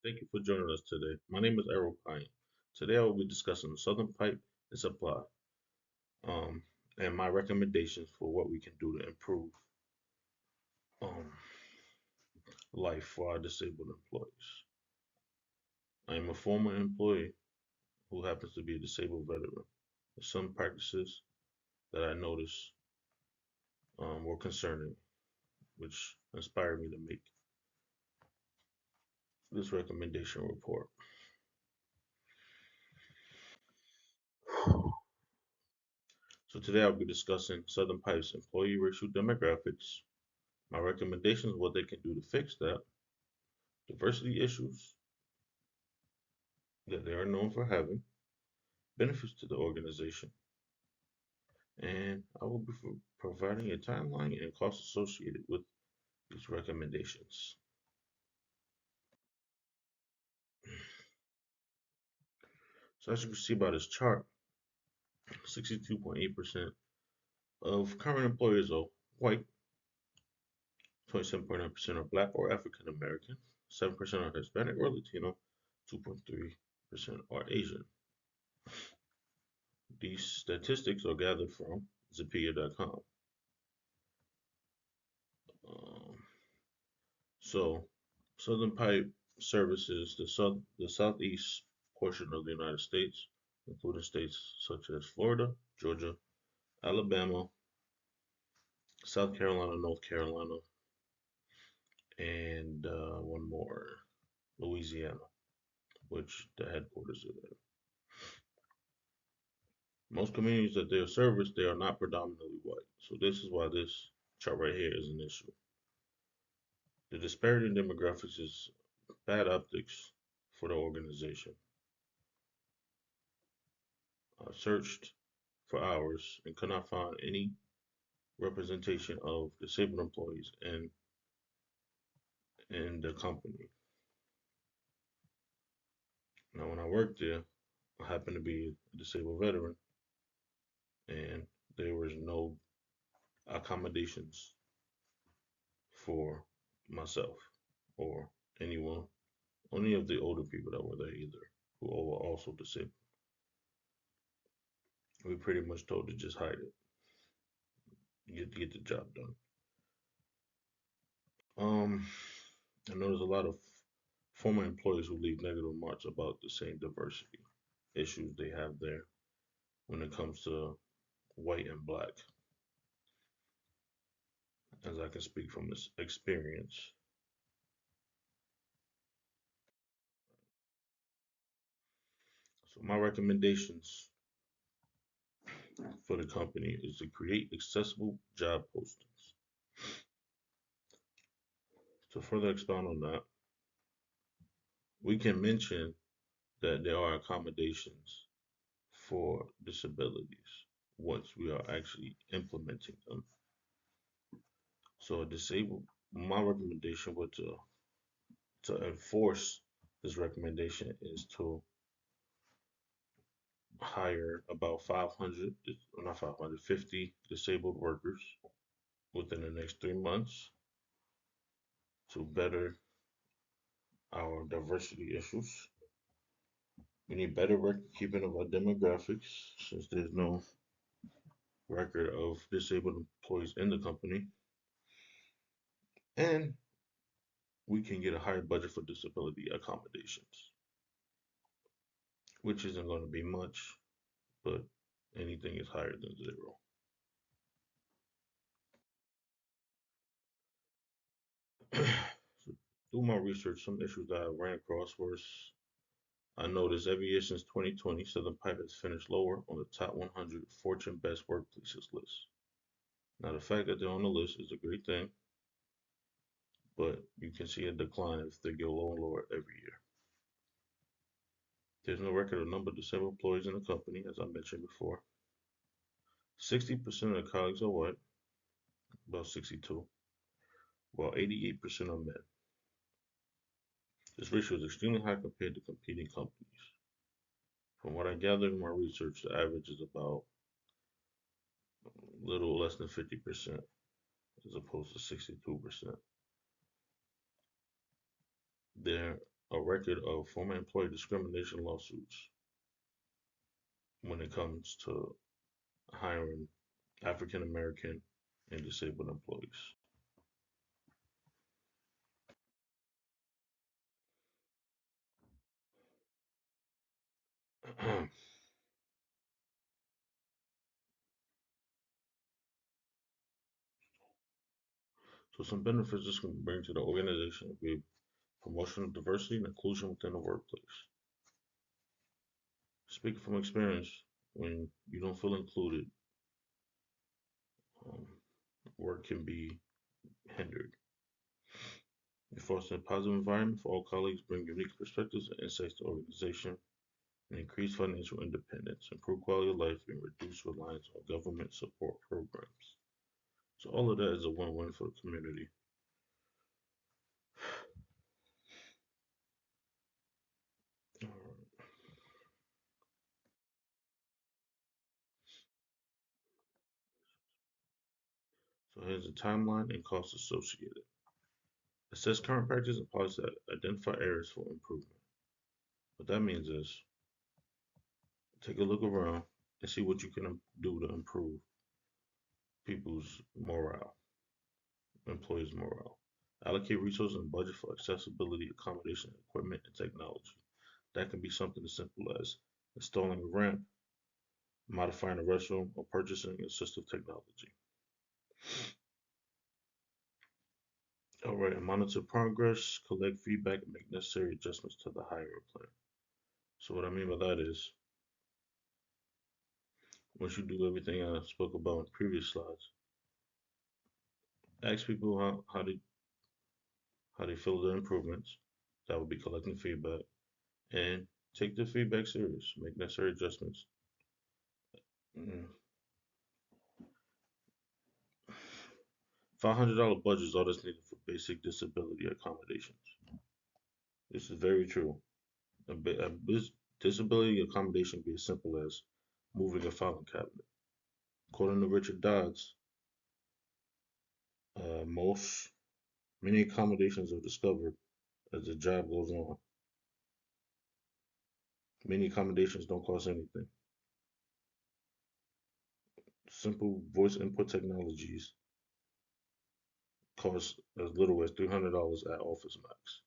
Thank you for joining us today. My name is Errol Pine. Today I will be discussing the Southern Pipe and Supply, um, and my recommendations for what we can do to improve um, life for our disabled employees. I am a former employee who happens to be a disabled veteran. Some practices that I noticed were concerning, which inspired me to make this recommendation report. So today I'll be discussing Southern Pipe's employee racial demographics, my recommendations, what they can do to fix that, diversity issues that they are known for having, benefits to the organization, and I will be providing a timeline and costs associated with these recommendations. So as you can see by this chart, 62.8% of current employers are white, 27.9% are black or African American, 7% are Hispanic or Latino, 2.3% are Asian. These statistics are gathered from Zapier.com. Um, so, Southern Pipe services the southeast portion of the United States, including states such as Florida, Georgia, Alabama, South Carolina, North Carolina, and one more, Louisiana, which the headquarters are there. Most communities that they are serviced, they are not predominantly white. So this is why this chart right here is an issue. The disparity in demographics is bad optics for the organization. I searched for hours and could not find any representation of disabled employees in the company. Now, when I worked there, I happened to be a disabled veteran, and there was no accommodations for myself or anyone, any of the older people that were there either, who were also disabled. We pretty much told to just hide it, get the job done. Um, I know there's a lot of former employees who leave negative remarks about the same diversity issues they have there when it comes to white and black, as I can speak from this experience. So my recommendations for the company is to create accessible job postings. To further expound on that, we can mention that there are accommodations for disabilities once we are actually implementing them. So a disabled, my recommendation would to enforce this recommendation is to hire about 500, not 550 disabled workers within the next 3 months to better our diversity issues. We need better record keeping of our demographics since there's no record of disabled employees in the company. And we can get a higher budget for disability accommodations, which isn't going to be much, but anything is higher than zero. So through my research, some issues that I ran across was I noticed every year since 2020, Southern Pipe has finished lower on the top 100 Fortune Best Workplaces list. Now, the fact that they're on the list is a great thing, but you can see a decline if they go lower and lower every year. There's no record of number of disabled employees in the company, as I mentioned before. 60% of the colleagues are white, about 62, while 88% are men. This ratio is extremely high compared to competing companies. From what I gathered in my research, the average is about a little less than 50% as opposed to 62%. There a record of former employee discrimination lawsuits when it comes to hiring African American and disabled employees. So some benefits this can bring to the organization would be promotion of diversity and inclusion within the workplace. Speaking from experience, when you don't feel included, um, work can be hindered. It fosters a positive environment for all colleagues, bring unique perspectives and insights to the organization, and increase financial independence, improve quality of life, and reduce reliance on government support programs. So all of that is a win-win for the community. Alright, so here's the timeline and costs associated. Assess current practice and policy to identify areas for improvement. What that means is take a look around and see what you can do to improve people's morale, employees' morale. Allocate resources and budget for accessibility, accommodation, equipment, and technology. That can be something as simple as installing a ramp, modifying a restroom, or purchasing assistive technology. All right, and monitor progress, collect feedback, and make necessary adjustments to the hiring plan. So what I mean by that is, once you do everything I spoke about in previous slides, ask people how they feel their improvements. That would be collecting feedback and take the feedback serious. Make necessary adjustments. Mm. $500 budget is all that's needed for basic disability accommodations. This is very true. A disability accommodation can be as simple as moving a filing cabinet. According to Richard Dodds, most many accommodations are discovered as the job goes on. Many accommodations don't cost anything. Simple voice input technologies cost as little as $300 at Office Max.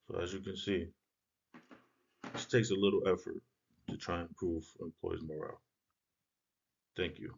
So as you can see, this takes a little effort to try and improve employees' morale. Thank you.